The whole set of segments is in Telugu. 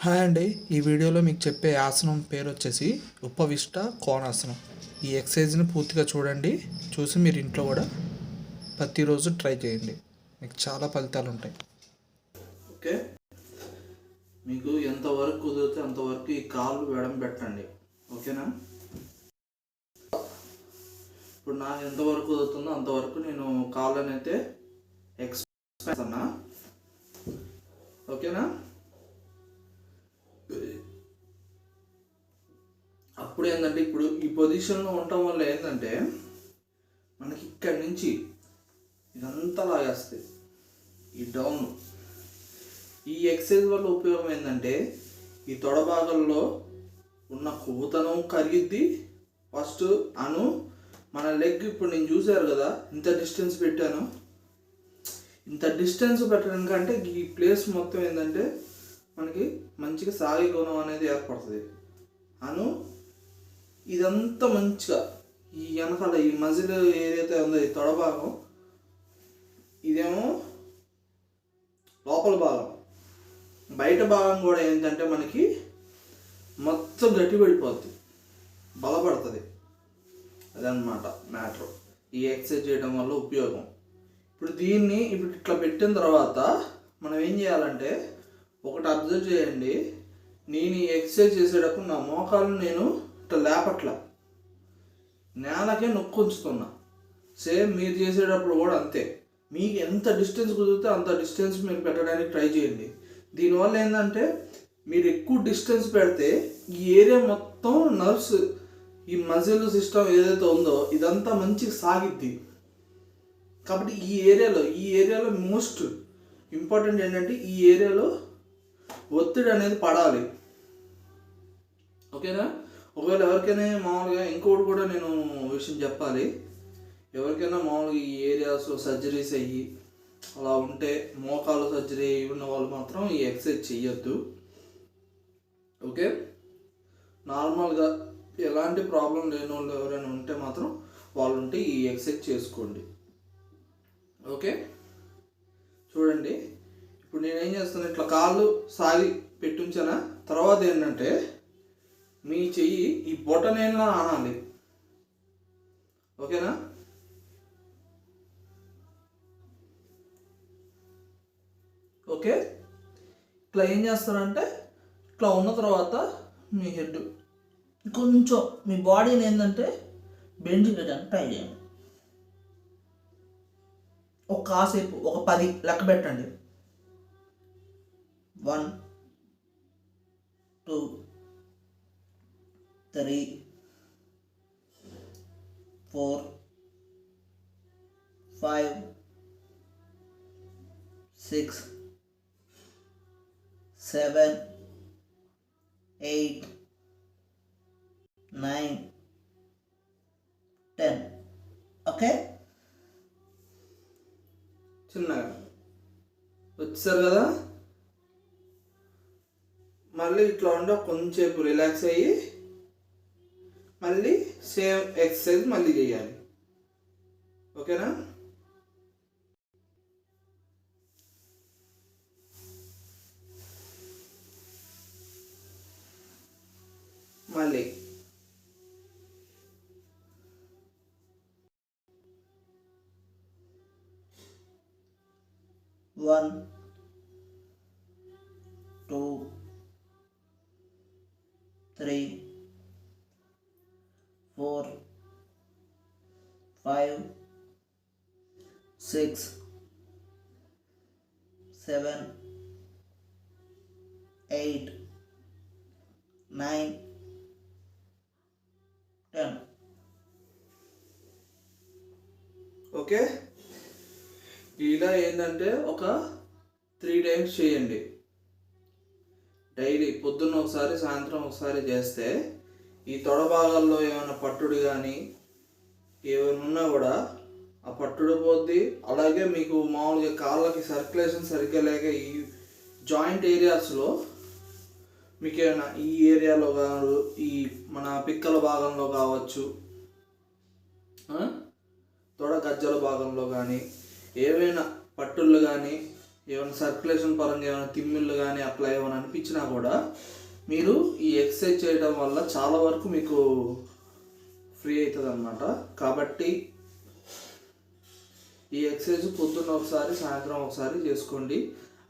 హాయ్ అండి. ఈ వీడియోలో మీకు చెప్పే ఆసనం పేరు వచ్చేసి ఉపవిష్ట కోణాసనం. ఈ ఎక్సర్సైజ్ని పూర్తిగా చూడండి. చూసి మీరు ఇంట్లో కూడా ప్రతిరోజు ట్రై చేయండి. మీకు చాలా ఫలితాలు ఉంటాయి. ఓకే, మీకు ఎంతవరకు కుదిరితే అంతవరకు ఈ కాళ్ళు వెడం పెట్టండి. ఓకేనా? ఇప్పుడు నాకు ఎంతవరకు కుదురుతుందో అంతవరకు నేను కాళ్ళని అయితే ఎక్స్ప్రెస్ అన్నా. ఓకేనా? అప్పుడు ఏంటంటే ఇప్పుడు ఈ పొజిషన్లో ఉండటం వల్ల ఏంటంటే మనకి ఇక్కడి నుంచి ఇదంతా లాగేస్తుంది ఈ డౌన్. ఈ ఎక్సర్సైజ్ వల్ల ఉపయోగం ఏంటంటే ఈ తొడ భాగంలో ఉన్న కొవ్వుతనం కరిగిద్ది. ఫస్ట్ మన లెగ్ ఇప్పుడు నేను చూశారు కదా, ఇంత డిస్టెన్స్ పెట్టాను. ఇంత డిస్టెన్స్ పెట్టడం కంటే ఈ ప్లేస్ మొత్తం ఏంటంటే మనకి మంచిగా సాగే గుణం అనేది ఏర్పడుతుంది. ఇదంతా మంచిగా ఈ వెనకాల ఈ మజిల్ ఏదైతే ఉందో ఈ తొడ భాగం, ఇదేమో లోపల భాగం, బయట భాగం కూడా ఏంటంటే మనకి మొత్తం గట్టిపడిపోద్ది, బలపడుతుంది. అదనమాట మ్యాటర్ ఈ ఎక్సర్సైజ్ చేయడం వల్ల ఉపయోగం. ఇప్పుడు దీన్ని ఇట్లా పెట్టిన తర్వాత మనం ఏం చేయాలంటే ఒకటి అబ్జర్వ్ చేయండి. నేను ఈ ఎక్సర్సైజ్ చేసేటప్పుడు నా మోకాలు నేను ఇట్లా లేపట్ల, నేలకే నొక్కుంచుతున్నా. సేమ్ మీరు చేసేటప్పుడు కూడా అంతే. మీకు ఎంత డిస్టెన్స్ కుదిరితే అంత డిస్టెన్స్ మీరు పెట్టడానికి ట్రై చేయండి. దీనివల్ల ఏంటంటే మీరు ఎక్కువ డిస్టెన్స్ పెడితే ఈ ఏరియా మొత్తం నర్వ్స్, ఈ మజిల్ సిస్టమ్ ఏదైతే ఉందో ఇదంతా మంచిగా సాగిద్ది. కాబట్టి ఈ ఏరియాలో మోస్ట్ ఇంపార్టెంట్ ఏంటంటే ఈ ఏరియాలో ఒత్తిడి అనేది పడాలి. ఓకేనా? ఒకవేళ ఎవరికైనా మామూలుగా ఇంకోటి కూడా నేను విషయం చెప్పాలి. ఎవరికైనా మామూలుగా ఈ ఏరియాస్లో సర్జరీస్ అయ్యి అలా ఉంటే, మోకాలు సర్జరీ అయ్యి ఉన్న వాళ్ళు మాత్రం ఈ ఎక్సర్సైజ్ చెయ్యొద్దు. ఓకే? నార్మల్గా ఎలాంటి ప్రాబ్లం లేని వాళ్ళు ఎవరైనా ఉంటే మాత్రం వాళ్ళు ఉంటే ఈ ఎక్సర్సైజ్ చేసుకోండి. ఓకే, చూడండి. ఇప్పుడు నేనేం చేస్తాను, ఇట్లా కాళ్ళు సాగి పెట్టుంచానా, తర్వాత ఏంటంటే మీ చెయ్యి ఈ బొటనేలా ఆనాలి. ఓకేనా? ఓకే, ఇట్లా ఏం చేస్తారంటే ఇట్లా ఉన్న తర్వాత మీ హెడ్ కొంచెం మీ బాడీని ఏంటంటే బెండ్ చేయడానికి ట్రై చేయండి. ఒక కాసేపు ఒక 10 లెక్క పెట్టండి. 1 2 3 4 5 6 7 8 9 10. ఓకే, చిన్నగా వచ్చారు కదా. మళ్ళీ ఇట్లా ఉండ కొంచెంసేపు రిలాక్స్ అయ్యి మళ్ళీ సేమ్ ఎక్సర్సైజ్ మళ్ళీ చేయాలి. ఓకేనా? మళ్ళీ 1 2 3 4 5 6 7 8 9 10. ఓకే, ఇలా ఏంటంటే ఒక 3 టైమ్స్ చేయండి డైలీ. పొద్దున్న ఒకసారి, సాయంత్రం ఒకసారి చేస్తే ఈ తొడ భాగాల్లో ఏమైనా పట్టుడు కానీ ఏమైనా ఉన్నా కూడా ఆ పట్టుడు పోద్ది. అలాగే మీకు మామూలుగా కాళ్ళకి సర్క్యులేషన్ సరిగ్గా లేక ఈ జాయింట్ ఏరియాస్లో మీకు ఏమైనా ఈ ఏరియాలో కాదు, ఈ మన పిక్కల భాగంలో కావచ్చు, తొడ గజ్జల భాగంలో కానీ ఏమైనా పట్టుళ్ళు కానీ ఏమైనా సర్క్యులేషన్ పరంగా ఏమైనా తిమ్మిళ్ళు కానీ అట్లా ఏమైనా అనిపించినా కూడా మీరు ఈ ఎక్సర్సైజ్ చేయడం వల్ల చాలా వరకు మీకు ఫ్రీ అవుతుంది అన్నమాట. కాబట్టి ఈ ఎక్సర్సైజ్ పొద్దున్న ఒకసారి సాయంత్రం ఒకసారి చేసుకోండి.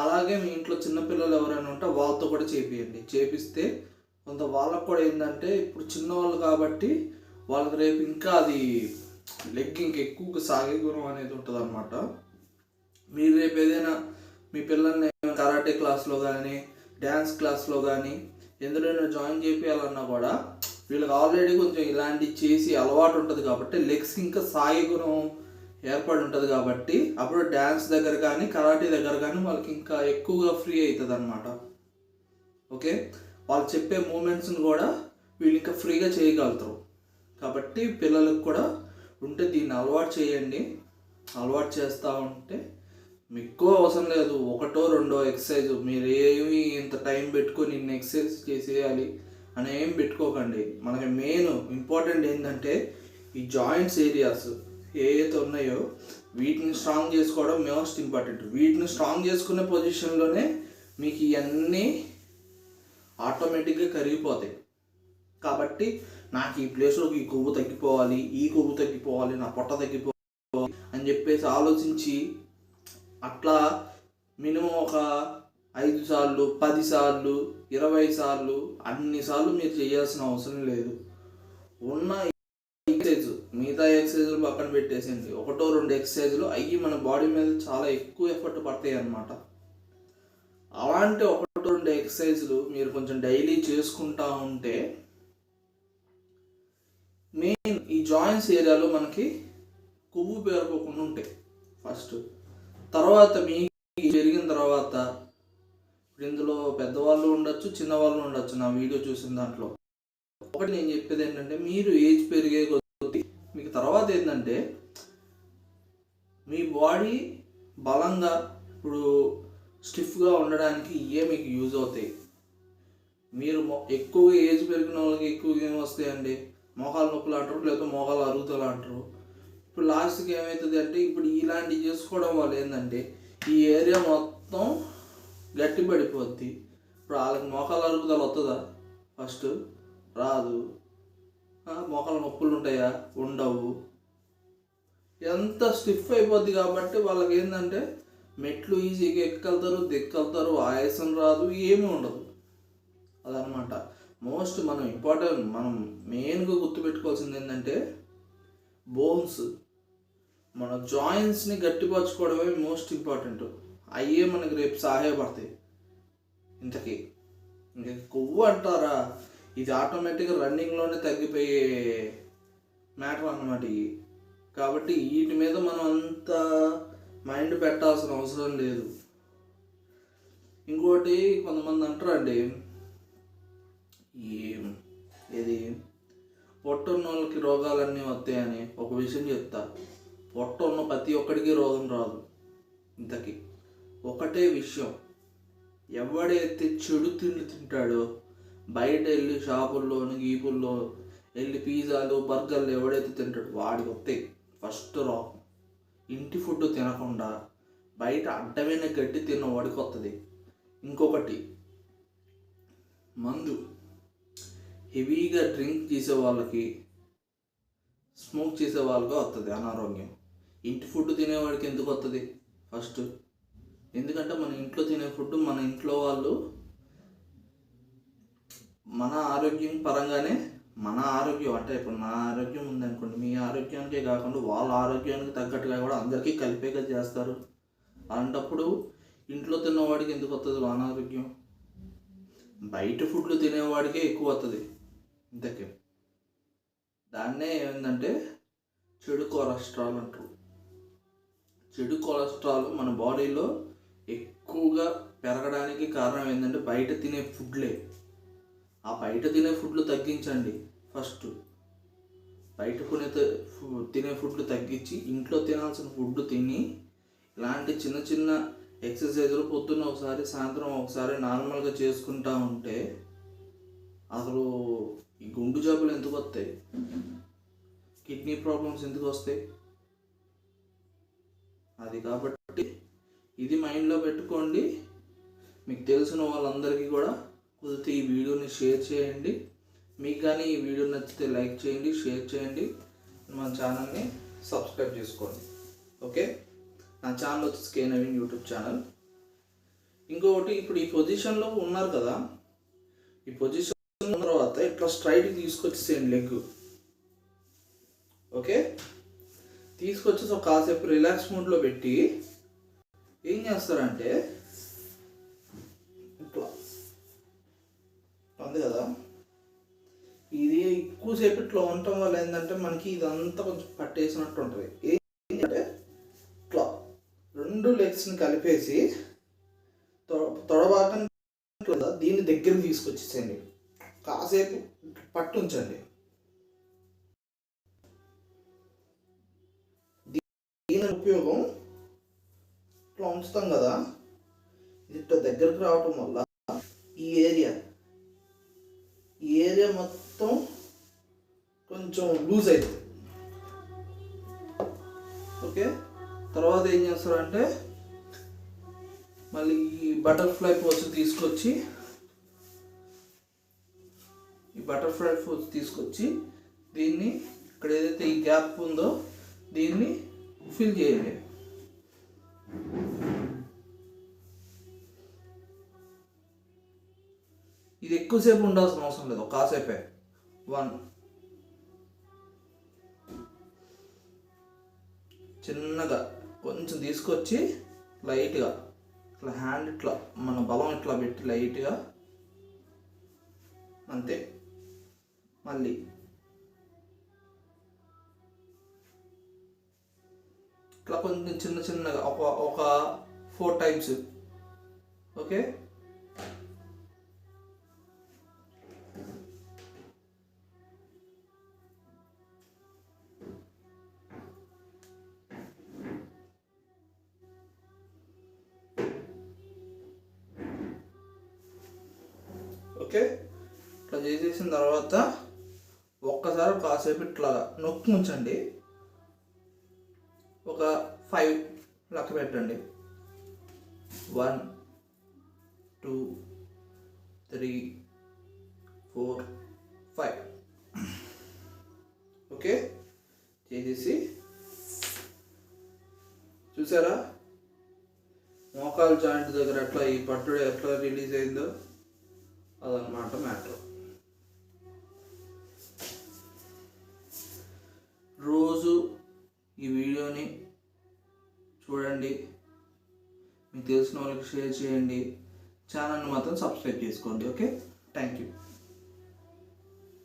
అలాగే మీ ఇంట్లో చిన్నపిల్లలు ఎవరైనా ఉంటే వాళ్ళతో కూడా చేపియండి. చేపిస్తే కొంత వాళ్ళకు కూడా ఏంటంటే ఇప్పుడు చిన్నవాళ్ళు కాబట్టి వాళ్ళకి రేపు ఇంకా అది లెగ్ ఇంక ఎక్కువగా సాగే గుణం అనేది ఉంటుంది అనమాట. మీరు రేపు ఏదైనా మీ పిల్లల్ని కరాటే క్లాస్లో కానీ డ్యాన్స్ క్లాస్లో కానీ ఎందులోనైనా జాయిన్ చేయాలన్నా కూడా వీళ్ళకి ఆల్రెడీ కొంచెం ఇలాంటివి చేసి అలవాటు ఉంటుంది కాబట్టి లెగ్స్ ఇంకా సాగే గుణం ఏర్పడి ఉంటుంది కాబట్టి అప్పుడు డ్యాన్స్ దగ్గర కానీ కరాటే దగ్గర కానీ వాళ్ళకి ఇంకా ఎక్కువగా ఫ్రీ అవుతుంది అనమాట. ఓకే, వాళ్ళు చెప్పే మూమెంట్స్ని కూడా వీళ్ళు ఇంకా ఫ్రీగా చేయగలుగుతారు. కాబట్టి పిల్లలకు కూడా ఉంటే దీన్ని అలవాటు చేయండి. అలవాటు చేస్తూ ఉంటే మీకు ఎక్కువ అవసరం లేదు, ఒకటో రెండో ఎక్సర్సైజ్. మీరు ఏమి ఇంత టైం పెట్టుకొని ఇన్ని ఎక్సర్సైజ్ చేసేయాలి అని ఏం పెట్టుకోకండి. మనకి మెయిన్ ఇంపార్టెంట్ ఏంటంటే ఈ జాయింట్స్ ఏరియాస్ ఏవైతే ఉన్నాయో వీటిని స్ట్రాంగ్ చేసుకోవడం మోస్ట్ ఇంపార్టెంట్. వీటిని స్ట్రాంగ్ చేసుకునే పొజిషన్లోనే మీకు ఇవన్నీ ఆటోమేటిక్గా కరిగిపోతాయి. కాబట్టి నాకు ఈ ప్లేస్లో ఈ కొవ్వు తగ్గిపోవాలి, ఈ కొవ్వు తగ్గిపోవాలి, నా పొట్ట తగ్గిపోవాలి అని చెప్పేసి ఆలోచించి అట్లా మినిమం ఒక 5 సార్లు 10 సార్లు 20 సార్లు అన్నిసార్లు మీరు చేయాల్సిన అవసరం లేదు. ఉన్న ఎక్సర్సైజ్ మిగతా ఎక్సర్సైజులు పక్కన పెట్టేసింది, ఒకటో రెండు ఎక్సర్సైజులు అవి మన బాడీ మీద చాలా ఎక్కువ ఎఫర్ట్ పడతాయి అన్నమాట. అలాంటి ఒకటో రెండు ఎక్సర్సైజులు మీరు కొంచెం డైలీ చేసుకుంటా ఉంటే మెయిన్ ఈ జాయింట్స్ ఏరియాలో మనకి కొవ్వు పేరుకోకుండా ఉంటాయి ఫస్ట్. తర్వాత మీ పెరిగిన తర్వాత ఇందులో పెద్దవాళ్ళు ఉండొచ్చు, చిన్నవాళ్ళు ఉండొచ్చు. నా వీడియో చూసిన దాంట్లో ఒకటి నేను చెప్పేది ఏంటంటే మీరు ఏజ్ పెరిగే కొద్దీ మీకు తర్వాత ఏంటంటే మీ బాడీ బలంగా ఇప్పుడు స్టిఫ్గా ఉండడానికి ఇవే మీకు యూజ్ అవుతాయి. మీరు ఎక్కువగా ఏజ్ పెరిగిన వాళ్ళకి ఎక్కువగా ఏమి వస్తాయండి, మోకాలు నొప్పులు అంటారు, లేకపోతే మోకాలు అరుగుదల అంటారు. ఇప్పుడు లాస్ట్కి ఏమవుతుంది అంటే ఇప్పుడు ఇలాంటివి చేసుకోవడం వల్ల ఏంటంటే ఈ ఏరియా మొత్తం గట్టి పడిపోద్ది. ఇప్పుడు వాళ్ళకి మోకాలు అరుగుదల వస్తుందా? ఫస్ట్ రాదు. మోకాలు నొప్పులు ఉంటాయా? ఉండవు. ఎంత స్టిఫ్ అయిపోద్ది కాబట్టి వాళ్ళకి ఏంటంటే మెట్లు ఈజీగా ఎక్కగలుగుతారు, దిక్కలుతారు, ఆయాసం రాదు, ఏమీ ఉండదు. అదనమాట మోస్ట్ మనం ఇంపార్టెంట్. మనం మెయిన్గా గుర్తుపెట్టుకోవాల్సింది ఏంటంటే బోన్స్, మన జాయింట్స్ని గట్టిపరచుకోవడమే మోస్ట్ ఇంపార్టెంట్. అయ్యే మనకి రేపు సహాయపడతాయి. ఇంతకీ ఇంక కొవ్వు అంటారా, ఇది ఆటోమేటిక్గా రన్నింగ్లోనే తగ్గిపోయే మ్యాటర్ అన్నమాట ఇవి. కాబట్టి వీటి మీద మనం అంత మైండ్ పెట్టాల్సిన అవసరం లేదు. ఇంకోటి కొంతమంది అంటారండి, ఇది పొట్ట ఉన్న వాళ్ళకి రోగాలన్నీ వస్తాయని. ఒక విషయం చెప్తా, పొట్ట ఉన్న ప్రతి ఒక్కడికి రోగం రాదు. ఇంతకీ ఒకటే విషయం, ఎవడైతే చెడు తిండి తింటాడో, బయట వెళ్ళి షాపుల్లోని గీపుల్లో వెళ్ళి పిజ్జాలు బర్గర్లు ఎవడైతే తింటాడో వాడికి వస్తాయి ఫస్ట్ రోగం. ఇంటి ఫుడ్ తినకుండా బయట అడ్డమైన గడ్డి తిన్న వాడికి వస్తుంది. ఇంకొకటి మందు, హెవీగా డ్రింక్ చేసే వాళ్ళకి, స్మోక్ చేసే వాళ్ళకి వస్తుంది అనారోగ్యం. ఇంటి ఫుడ్ తినేవాడికి ఎందుకు వస్తుంది ఫస్ట్? ఎందుకంటే మన ఇంట్లో తినే ఫుడ్ మన ఇంట్లో వాళ్ళు మన ఆరోగ్యం పరంగానే, మన ఆరోగ్యం అంటే ఇప్పుడు నా ఆరోగ్యం ఉందనుకోండి, మీ ఆరోగ్యానికే కాకుండా వాళ్ళ ఆరోగ్యానికి తగ్గట్టుగా కూడా అందరికీ కలిపేగా చేస్తారు. అలాంటప్పుడు ఇంట్లో తిన్నవాడికి ఎందుకు వస్తుంది అనారోగ్యం? బయట ఫుడ్లు తినేవాడికే ఎక్కువ వస్తుంది. ఇంతకే దాన్నే ఏంటంటే చెడు కొలెస్ట్రాల్ అంటారు. చెడు కొలెస్ట్రాల్ మన బాడీలో ఎక్కువగా పెరగడానికి కారణం ఏంటంటే బయట తినే ఫుడ్లే. ఆ బయట తినే ఫుడ్లు తగ్గించండి ఫస్ట్. బయట తినే ఫుడ్లు తగ్గించి ఇంట్లో తినాల్సిన ఫుడ్ తిని ఇలాంటి చిన్న చిన్న ఎక్సర్సైజులు పొద్దున్న ఒకసారి సాయంత్రం ఒకసారి నార్మల్గా చేసుకుంటా ఉంటే అసలు ఈ గుండు జబ్బులు ఎందుకు వస్తాయి, కిడ్నీ ప్రాబ్లమ్స్ ఎందుకు వస్తాయి? అది కాబట్టి ఇది మైండ్లో పెట్టుకోండి. మీకు తెలిసిన వాళ్ళందరికీ కూడా కుదిరితే ఈ వీడియోని షేర్ చేయండి. మీకు కానీ ఈ వీడియో నచ్చితే లైక్ చేయండి, షేర్ చేయండి, మన ఛానల్ని సబ్స్క్రైబ్ చేసుకోండి. ఓకే, నా ఛానల్ వచ్చేసి కే నవీన్ యూట్యూబ్ ఛానల్. ఇంకొకటి, ఇప్పుడు ఈ పొజిషన్లో ఉన్నారు కదా, ఈ పొజిషన్ ఉన్న తర్వాత ఇట్లా స్ట్రైట్ తీసుకొచ్చేసేయండి లెగ్. ఓకే, తీసుకొచ్చేసి ఒక కాసేపు రిలాక్స్ మూడ్లో పెట్టి ఏం చేస్తారంటే ఇట్లా ఉంది కదా, ఇది ఎక్కువసేపు ఇట్లా ఉండటం వల్ల ఏంటంటే మనకి ఇదంతా కొంచెం పట్టేసినట్టు ఉంటుంది. ఏంటంటే ఇట్లా 2 లెగ్స్ని కలిపేసి తొడబాటం దీన్ని దగ్గరికి తీసుకొచ్చేసేయండి, కాసేపు పట్టు ఉంచండి. దీని ఉపయోగం ఇట్లా ఉంచుతాం కదా, ఇది ఇట్లా దగ్గరకు రావటం వల్ల ఈ ఏరియా మొత్తం కొంచెం లూజ్ అవుతుంది. ఓకే, తర్వాత ఏం చేస్తారంటే మళ్ళీ ఈ బటర్ఫ్లై పోజ్ తీసుకొచ్చి దీన్ని ఇక్కడ ఏదైతే ఈ గ్యాప్ ఉందో దీన్ని ఫిల్ చేయండి. ఇది ఎక్కువసేపు ఉండాల్సిన అవసరం లేదు, కాసేపే. 1 చిన్నగా కొంచెం తీసుకొచ్చి లైట్గా ఇట్లా హ్యాండ్ ఇట్లా మన బలం ఇట్లా పెట్టి లైట్గా అంతే. మళ్ళీ ఇట్లా కొంచెం చిన్నగా ఒక 4 టైమ్స్. ఓకే, ఓకే, ఇట్లా చేసేసిన తర్వాత ఒక్కసారి కాసేపు ఇట్లా నొక్కి ఉంచండి. ఒక 5 లెక్క పెట్టండి. 1 2 3 4 5. ఓకే, చేసేసి చూసారా మోకాలు జాయింట్ దగ్గర ఎట్లా ఈ పట్టుడు ఎట్లా రిలీజ్ అయిందో, అదనమాట మ్యాటర్. రోజు ఈ వీడియోని చూడండి, మీకు తెలిసిన వాళ్ళకి షేర్ చేయండి, ఛానల్ని మాత్రం సబ్స్క్రైబ్ చేసుకోండి. ఓకే.